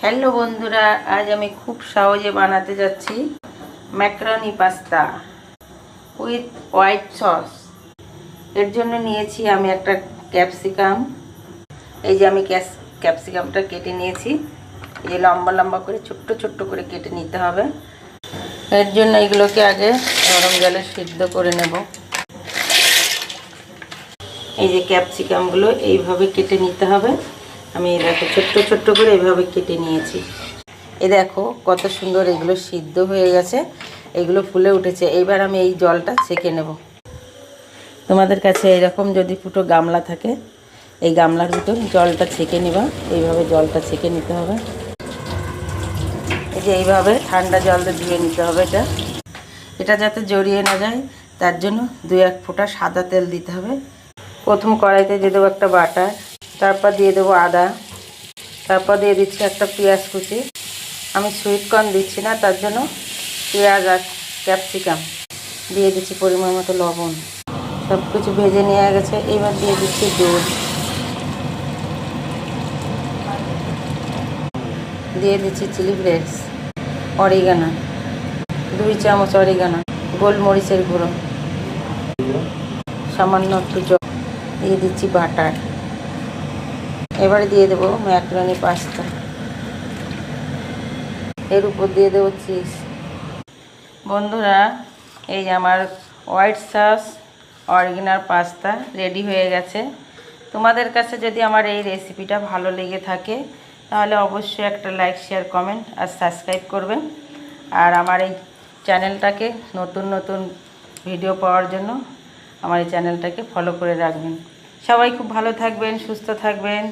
Hello বন্ধুরা, আজ আমি খুব সহজে বানাতে যাচ্ছি macaroni pasta with white sauce. এর জন্য নিয়েছি আমি একটা ক্যাপসিকাম। এই যে আমি ক্যাপসিকামটা কেটে নিয়েছি। এই লম্বা লম্বা করে ছোট্ট ছোট্ট করে কেটে নিতে হবে। এর জন্য এগুলোকে আগে গরম জলে সিদ্ধ করে নেব। এই যে ক্যাপসিকামগুলো এইভাবে কেটে নিতে হবে। আমি দেখো ছোট্ট ছোট্ট করে এইভাবে কেটে নিয়েছি। এই দেখো কত সুন্দর এগুলো সিদ্ধ হয়ে গেছে, এগুলো ফুলে উঠেছে। এইবার আমি এই জলটা ছেঁকে নেব। তোমাদের কাছে এরকম যদি ফুটো গামলা থাকে, এই গামলার ভিতর জলটা ছেঁকে নেবা। এইভাবে জলটা ছেঁকে নিতে হবে। এই যে এইভাবে ঠান্ডা জল দিয়ে নিতে হবে। এটা যাতে জড়িয়ে না যায় তার জন্য 2-1 ফোঁটা সাদা তেল দিতে হবে। প্রথম কড়াইতে দিয়ে দেবো একটা বাটার, তারপর দিয়ে দেবো আদা, তারপর দিয়ে দিচ্ছি একটা পেঁয়াজ কুচি। আমি সুইট কর্ন দিচ্ছি না, তার জন্য পেঁয়াজ আর ক্যাপসিকাম দিয়ে দিচ্ছি। পরিমাণ মতো লবণ। সব কিছু ভেজে নিয়ে গেছে। এবার দিয়ে দিচ্ছি দুধ, দিয়ে দিচ্ছি চিলি ফ্লেক্স, অরিগানো 2 চামচ, অরিগানো, গোলমরিচের গুঁড়ো, সামান্য একটু জল, দিয়ে দিচ্ছি বাটার। এবারে দিয়ে দেবো ম্যাকারনি পাস্তা, এর উপর দিয়ে দেবো চিজ। বন্ধুরা, এই আমার white sauce original pasta ready হয়ে গেছে। তোমাদের কাছে যদি আমার এই রেসিপিটা ভালো লেগে থাকে তাহলে অবশ্যই একটা লাইক, শেয়ার, কমেন্ট আর সাবস্ক্রাইব করবেন। আর আমার এই চ্যানেলটাকে নতুন নতুন ভিডিও পাওয়ার জন্য আমার এই চ্যানেলটাকে ফলো করে রাখবেন। সবাই খুব ভালো থাকবেন, সুস্থ থাকবেন।